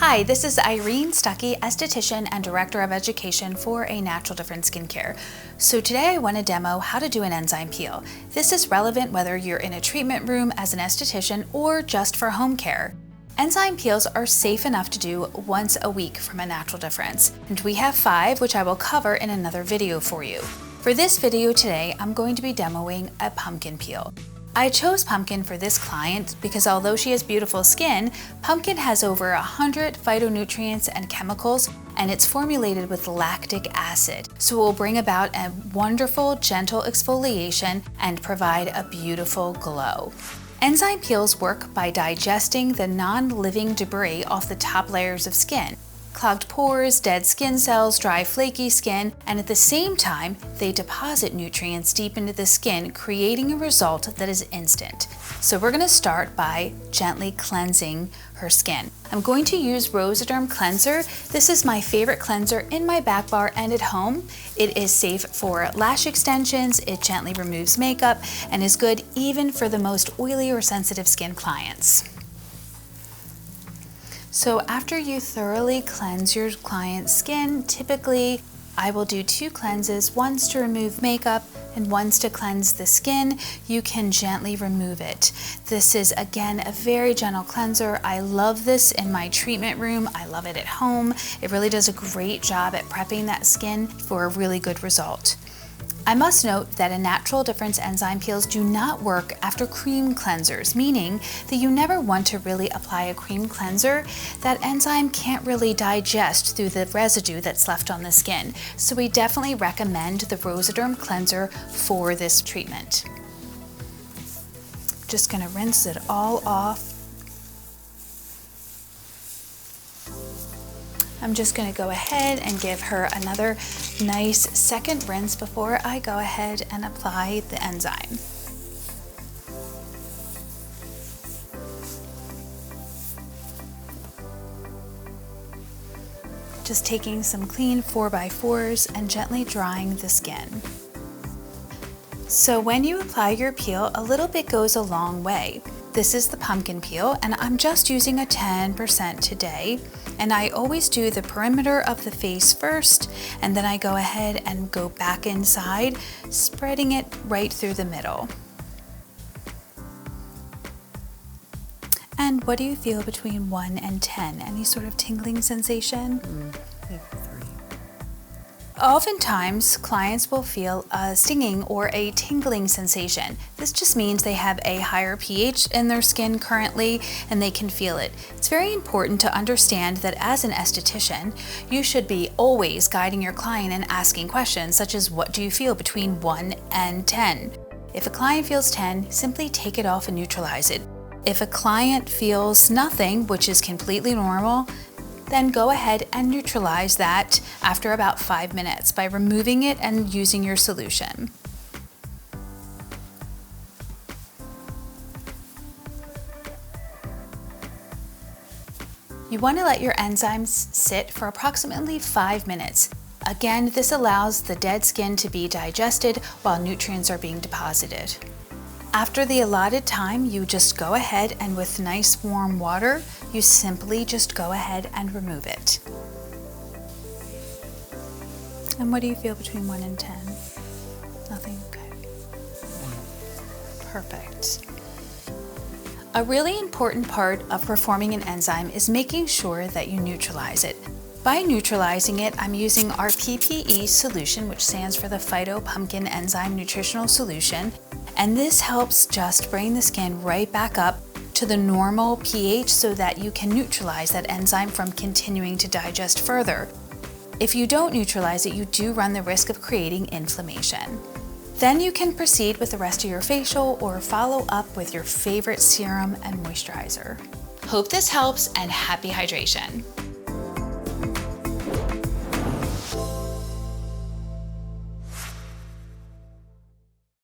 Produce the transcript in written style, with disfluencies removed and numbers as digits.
Hi, this is Irene Stuckey, esthetician and director of education for A Natural Difference Skincare. So today I want to demo how to do an enzyme peel. This is relevant whether you're in a treatment room as an esthetician or just for home care. Enzyme peels are safe enough to do once a week from A Natural Difference, and we have 5 which I will cover in another video for you. For this video today, I'm going to be demoing a pumpkin peel. I chose pumpkin for this client because although she has beautiful skin, pumpkin has over 100 phytonutrients and chemicals, and it's formulated with lactic acid. So it will bring about a wonderful, gentle exfoliation and provide a beautiful glow. Enzyme peels work by digesting the non-living debris off the top layers of skin. Clogged pores, dead skin cells, dry flaky skin, and at the same time, they deposit nutrients deep into the skin, creating a result that is instant. So we're gonna start by gently cleansing her skin. I'm going to use Rosiderm Cleanser. This is my favorite cleanser in my back bar and at home. It is safe for lash extensions, it gently removes makeup, and is good even for the most oily or sensitive skin clients. So after you thoroughly cleanse your client's skin, typically I will do 2 cleanses, once to remove makeup and once to cleanse the skin. You can gently remove it. This is again a very gentle cleanser. I love this in my treatment room. I love it at home. It really does a great job at prepping that skin for a really good result. I must note that A Natural Difference enzyme peels do not work after cream cleansers, meaning that you never want to really apply a cream cleanser. That enzyme can't really digest through the residue that's left on the skin. So we definitely recommend the Rosiderm Cleanser for this treatment. Just gonna rinse it all off. I'm just going to go ahead and give her another nice second rinse before I go ahead and apply the enzyme. Just taking some clean 4x4s and gently drying the skin. So when you apply your peel, a little bit goes a long way. This is the pumpkin peel, and I'm just using a 10% today. And I always do the perimeter of the face first, and then I go ahead and go back inside, spreading it right through the middle. And what do you feel between 1 and 10? Any sort of tingling sensation? Oftentimes, clients will feel a stinging or a tingling sensation. This just means they have a higher pH in their skin currently and they can feel it. It's very important to understand that as an esthetician, you should be always guiding your client and asking questions such as, what do you feel between 1 and 10? If a client feels 10, simply take it off and neutralize it. If a client feels nothing, which is completely normal, then go ahead and neutralize that after about 5 minutes by removing it and using your solution. You want to let your enzymes sit for approximately 5 minutes. Again, this allows the dead skin to be digested while nutrients are being deposited. After the allotted time, you just go ahead and with nice warm water, you simply just go ahead and remove it. And what do you feel between 1 and 10? Nothing? Okay. Perfect. A really important part of performing an enzyme is making sure that you neutralize it. By neutralizing it, I'm using our PPE solution, which stands for the Phyto Pumpkin Enzyme Nutritional Solution. And this helps just bring the skin right back up to the normal pH so that you can neutralize that enzyme from continuing to digest further. If you don't neutralize it, you do run the risk of creating inflammation. Then you can proceed with the rest of your facial or follow up with your favorite serum and moisturizer. Hope this helps, and happy hydration.